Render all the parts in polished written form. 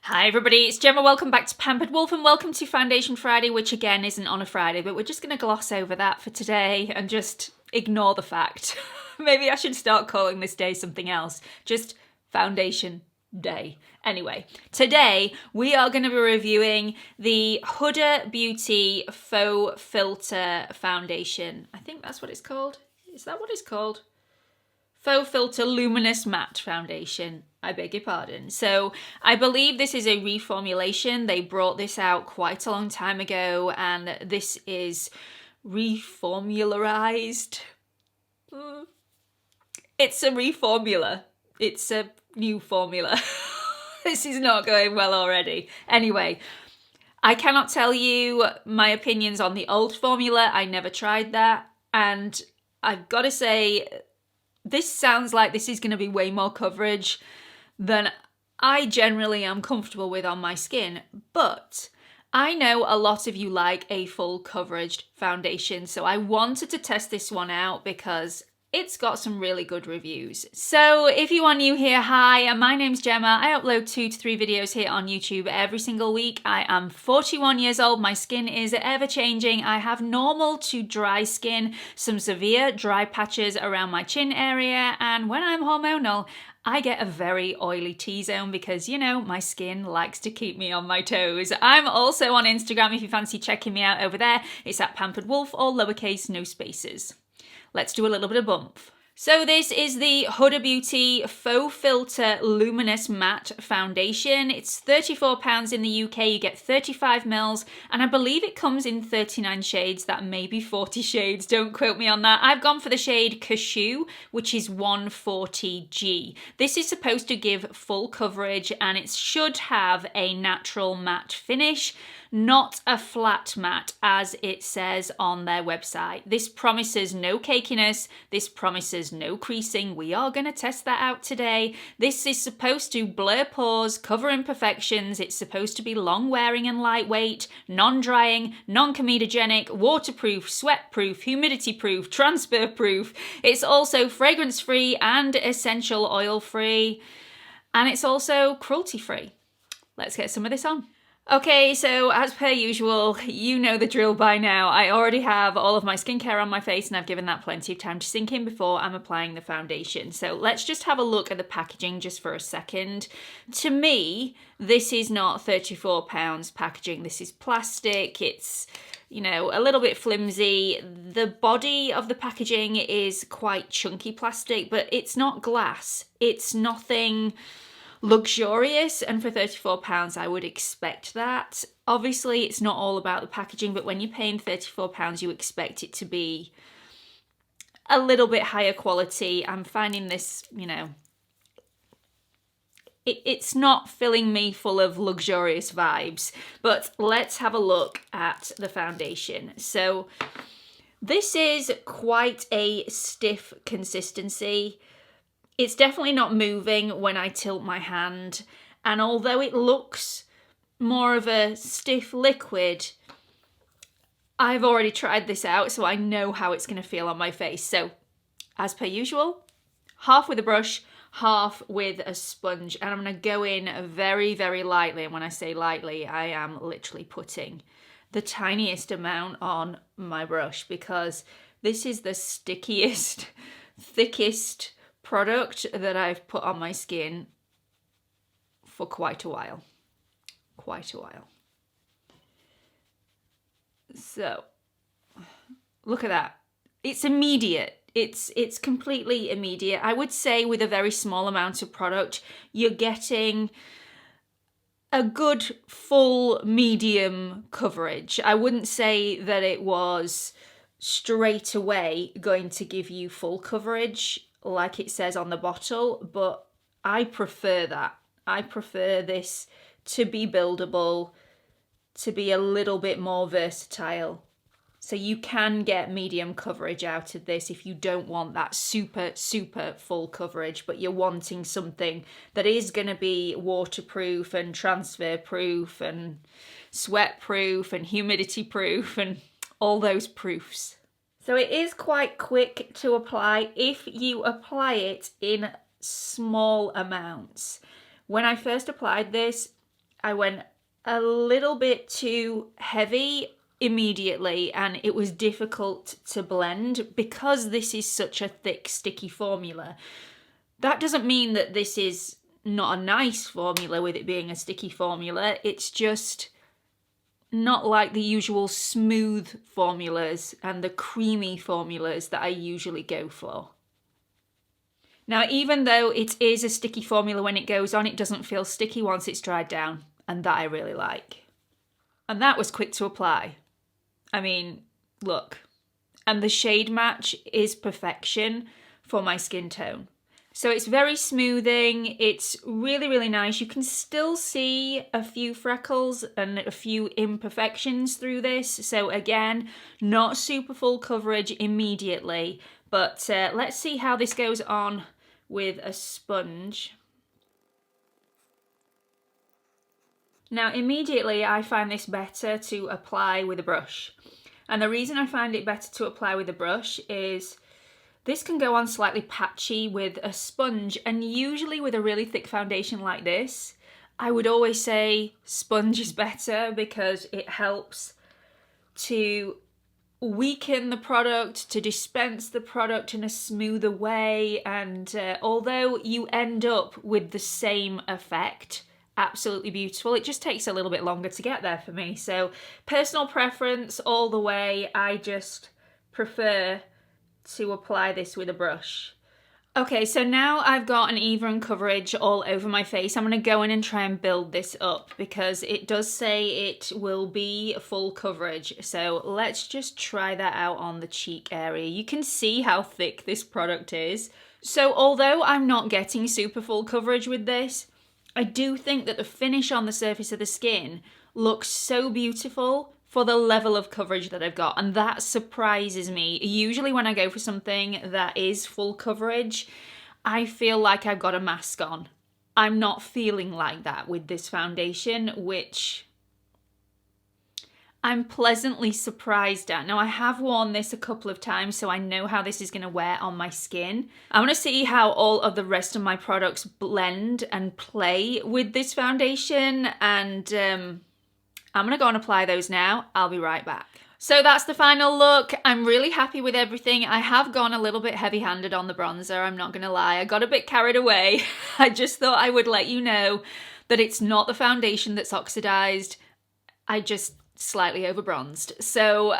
Hi everybody, it's Gemma. Welcome back to Pampered Wolf and welcome to Foundation Friday, which again isn't on a Friday, but we're just going to gloss over that for today and just ignore the fact. Maybe I should start calling this day something else. Just Foundation Day. Anyway, today we are going to be reviewing the Huda Beauty Faux Filter Foundation. I think that's what it's called. Is that what it's called? Faux Filter Luminous Matte Foundation. I beg your pardon. So I believe this is a reformulation. They brought this out quite a long time ago and this is reformularized. It's a reformula. It's a new formula. This is not going well already. Anyway, I cannot tell you my opinions on the old formula. I never tried that. And I've got to say, this sounds like this is going to be way more coverage than I generally am comfortable with on my skin. But I know a lot of you like a full coverage foundation, so I wanted to test this one out because it's got some really good reviews. So if you are new here, hi, my name's Gemma. I upload 2 to 3 videos here on YouTube every single week. I am 41 years old. My skin is ever changing. I have normal to dry skin, some severe dry patches around my chin area, and when I'm hormonal, I get a very oily T-zone because, you know, my skin likes to keep me on my toes. I'm also on Instagram if you fancy checking me out over there. It's at Pampered Wolf, all lowercase, no spaces. Let's do a little bit of bump. So this is the Huda Beauty Faux Filter Luminous Matte Foundation. It's £34 in the UK, you get 35ml, and I believe it comes in 39 shades, that may be 40 shades, don't quote me on that. I've gone for the shade Cashew, which is 140G. This is supposed to give full coverage and it should have a natural matte finish, not a flat matte as it says on their website. This promises no cakiness, this promises no creasing. We are going to test that out today. This is supposed to blur pores, cover imperfections, it's supposed to be long wearing and lightweight, non-drying, non-comedogenic, waterproof, sweat-proof, humidity-proof, transfer-proof. It's also fragrance-free and essential oil-free, and it's also cruelty-free. Let's get some of this on. Okay, so as per usual, you know the drill by now. I already have all of my skincare on my face and I've given that plenty of time to sink in before I'm applying the foundation. So let's just have a look at the packaging just for a second. To me, this is not £34 packaging. This is plastic. It's, you know, a little bit flimsy. The body of the packaging is quite chunky plastic, but it's not glass. It's nothing luxurious, and for £34 I would expect that. Obviously it's not all about the packaging, but when you're paying £34 you expect it to be a little bit higher quality. I'm finding this, you know, it's not filling me full of luxurious vibes. But let's have a look at the foundation. So this is quite a stiff consistency. It's definitely not moving when I tilt my hand, and although it looks more of a stiff liquid, I've already tried this out, so I know how it's going to feel on my face. So, as per usual, half with a brush, half with a sponge, and I'm going to go in very, very lightly, and when I say lightly, I am literally putting the tiniest amount on my brush because this is the stickiest, thickest product that I've put on my skin for quite a while. So look at that. It's immediate. It's completely immediate. I would say with a very small amount of product, you're getting a good full medium coverage. I wouldn't say that it was straight away going to give you full coverage like it says on the bottle, but I prefer that. I prefer this to be buildable, to be a little bit more versatile. So you can get medium coverage out of this if you don't want that super, super full coverage, but you're wanting something that is going to be waterproof and transfer proof and sweat proof and humidity proof and all those proofs. So it is quite quick to apply if you apply it in small amounts. When I first applied this, I went a little bit too heavy immediately, and it was difficult to blend because this is such a thick, sticky formula. That doesn't mean that this is not a nice formula with it being a sticky formula. It's just not like the usual smooth formulas and the creamy formulas that I usually go for. Now, even though it is a sticky formula when it goes on, it doesn't feel sticky once it's dried down, and that I really like. And that was quick to apply. I mean, look. And the shade match is perfection for my skin tone. So it's very smoothing, it's really, really nice. You can still see a few freckles and a few imperfections through this. So again, not super full coverage immediately, but let's see how this goes on with a sponge. Now immediately I find this better to apply with a brush. And the reason I find it better to apply with a brush is this can go on slightly patchy with a sponge, and usually with a really thick foundation like this, I would always say sponge is better because it helps to weaken the product, to dispense the product in a smoother way, and although you end up with the same effect, absolutely beautiful, it just takes a little bit longer to get there for me. So personal preference all the way, I just prefer to apply this with a brush. Okay, so now I've got an even coverage all over my face. I'm going to go in and try and build this up because it does say it will be full coverage. So let's just try that out on the cheek area. You can see how thick this product is. So although I'm not getting super full coverage with this, I do think that the finish on the surface of the skin looks so beautiful for the level of coverage that I've got, and that surprises me. Usually when I go for something that is full coverage, I feel like I've got a mask on. I'm not feeling like that with this foundation, which I'm pleasantly surprised at. Now I have worn this a couple of times, so I know how this is going to wear on my skin. I want to see how all of the rest of my products blend and play with this foundation, and I'm gonna go and apply those now. I'll be right back. So that's the final look. I'm really happy with everything. I have gone a little bit heavy-handed on the bronzer, I'm not gonna lie. I got a bit carried away. I just thought I would let you know that it's not the foundation that's oxidized. I just slightly over bronzed. So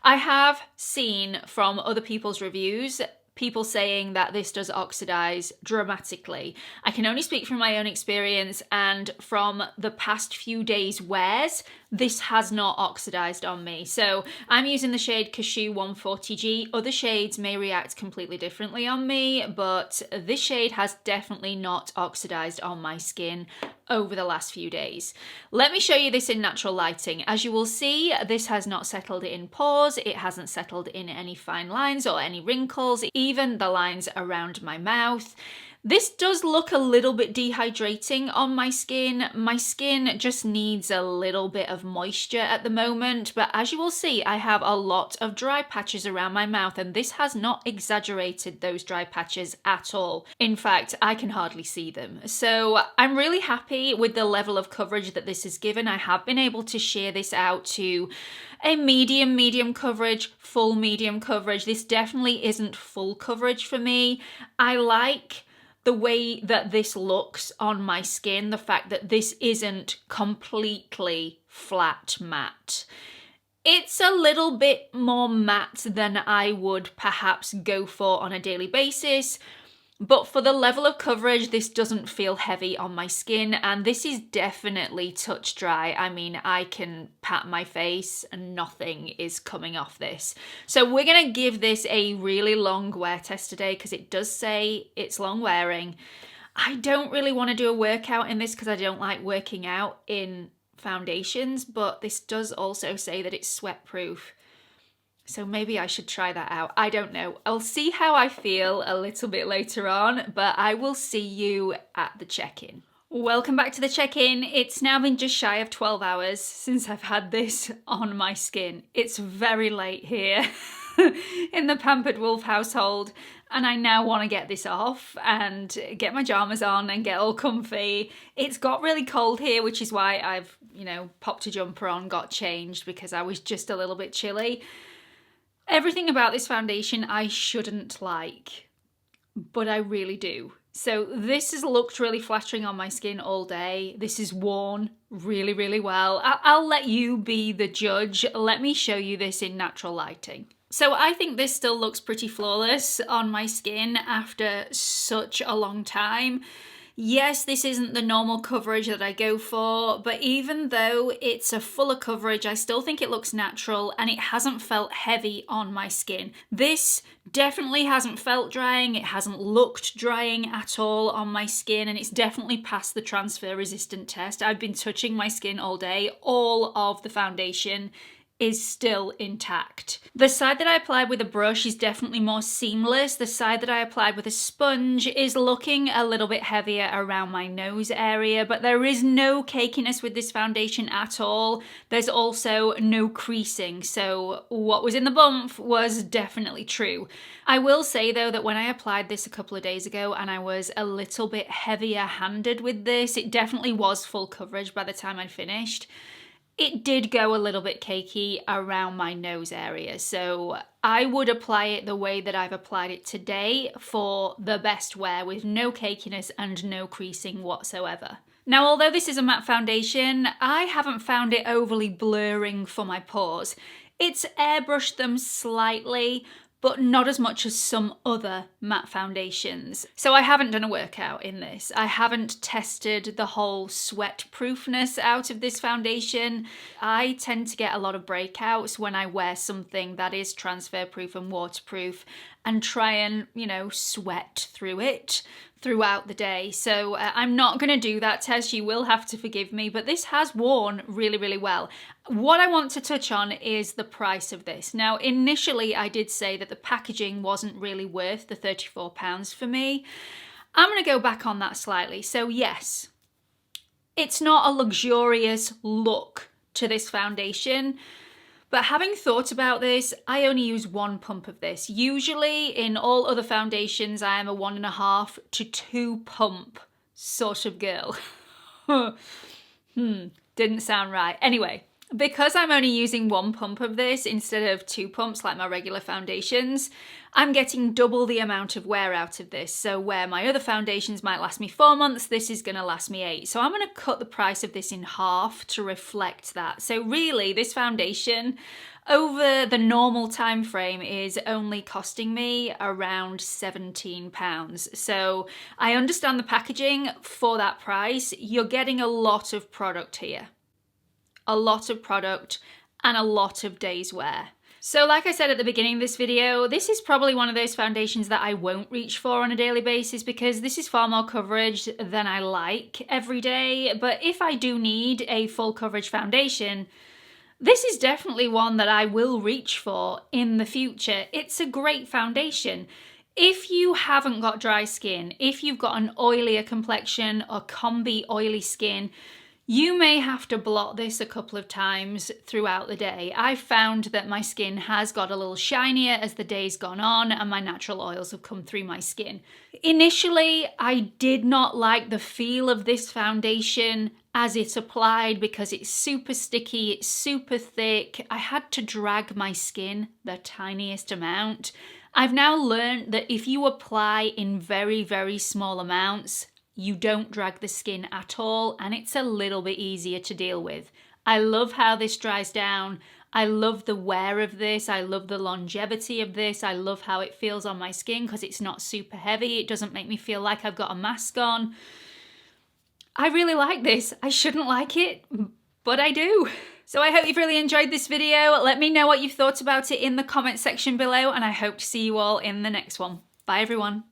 I have seen from other people's reviews people saying that this does oxidize dramatically. I can only speak from my own experience, and from the past few days' wears, this has not oxidized on me. So I'm using the shade Cashew 140G. Other shades may react completely differently on me, but this shade has definitely not oxidized on my skin over the last few days. Let me show you this in natural lighting. As you will see, this has not settled in pores, it hasn't settled in any fine lines or any wrinkles, even the lines around my mouth. This does look a little bit dehydrating on my skin. My skin just needs a little bit of moisture at the moment, but as you will see, I have a lot of dry patches around my mouth, and this has not exaggerated those dry patches at all. In fact, I can hardly see them. So I'm really happy with the level of coverage that this has given. I have been able to shear this out to a medium coverage, full medium coverage. This definitely isn't full coverage for me. I like the way that this looks on my skin, the fact that this isn't completely flat matte. It's a little bit more matte than I would perhaps go for on a daily basis, but for the level of coverage, this doesn't feel heavy on my skin, and this is definitely touch dry. I mean, I can pat my face and nothing is coming off this. So we're gonna give this a really long wear test today because it does say it's long wearing. I don't really want to do a workout in this because I don't like working out in foundations, but this does also say that it's sweat proof. So maybe I should try that out. I don't know. I'll see how I feel a little bit later on, but I will see you at the check-in. Welcome back to the check-in. It's now been just shy of 12 hours since I've had this on my skin. It's very late here. in the Pampered Wolf household, and I now want to get this off and get my pajamas on and get all comfy. It's got really cold here, which is why I've, you know, popped a jumper on, got changed, because I was just a little bit chilly. Everything about this foundation I shouldn't like, but I really do. So this has looked really flattering on my skin all day. This is worn really, really well. I'll let you be the judge. Let me show you this in natural lighting. So I think this still looks pretty flawless on my skin after such a long time. Yes, this isn't the normal coverage that I go for, but even though it's a fuller coverage, I still think it looks natural and it hasn't felt heavy on my skin. This definitely hasn't felt drying, it hasn't looked drying at all on my skin, and it's definitely passed the transfer resistant test. I've been touching my skin all day. All of the foundation is still intact. The side that I applied with a brush is definitely more seamless. The side that I applied with a sponge is looking a little bit heavier around my nose area, but there is no cakiness with this foundation at all. There's also no creasing, so what was in the bump was definitely true. I will say though that when I applied this a couple of days ago and I was a little bit heavier handed with this, it definitely was full coverage by the time I'd finished. It did go a little bit cakey around my nose area, so I would apply it the way that I've applied it today for the best wear, with no cakiness and no creasing whatsoever. Now, although this is a matte foundation, I haven't found it overly blurring for my pores. It's airbrushed them slightly, but not as much as some other matte foundations. So I haven't done a workout in this. I haven't tested the whole sweat proofness out of this foundation. I tend to get a lot of breakouts when I wear something that is transfer proof and waterproof and try and, you know, sweat through it throughout the day. So I'm not going to do that test. You will have to forgive me, but this has worn really, really well. What I want to touch on is the price of this. Now, initially I did say that the packaging wasn't really worth the £34 for me. I'm going to go back on that slightly. So yes, it's not a luxurious look to this foundation, but having thought about this, I only use one pump of this. Usually in all other foundations, I am a 1.5 to 2 pump sort of girl. Didn't sound right. Anyway, because I'm only using one pump of this instead of 2 pumps like my regular foundations, I'm getting double the amount of wear out of this. So where my other foundations might last me 4 months, this is going to last me 8. So I'm going to cut the price of this in half to reflect that. So really, this foundation over the normal time frame is only costing me around £17. So I understand the packaging for that price. You're getting a lot of product here. A lot of product and a lot of days wear. So like I said at the beginning of this video, this is probably one of those foundations that I won't reach for on a daily basis because this is far more coverage than I like every day. But if I do need a full coverage foundation, this is definitely one that I will reach for in the future. It's a great foundation. If you haven't got dry skin, if you've got an oilier complexion or combi oily skin, you may have to blot this a couple of times throughout the day. I've found that my skin has got a little shinier as the day's gone on and my natural oils have come through my skin. Initially, I did not like the feel of this foundation as it's applied because it's super sticky, it's super thick. I had to drag my skin the tiniest amount. I've now learned that if you apply in very, very small amounts, you don't drag the skin at all, and it's a little bit easier to deal with. I love how this dries down. I love the wear of this. I love the longevity of this. I love how it feels on my skin because it's not super heavy. It doesn't make me feel like I've got a mask on. I really like this. I shouldn't like it, but I do. So I hope you've really enjoyed this video. Let me know what you've thought about it in the comment section below, and I hope to see you all in the next one. Bye everyone.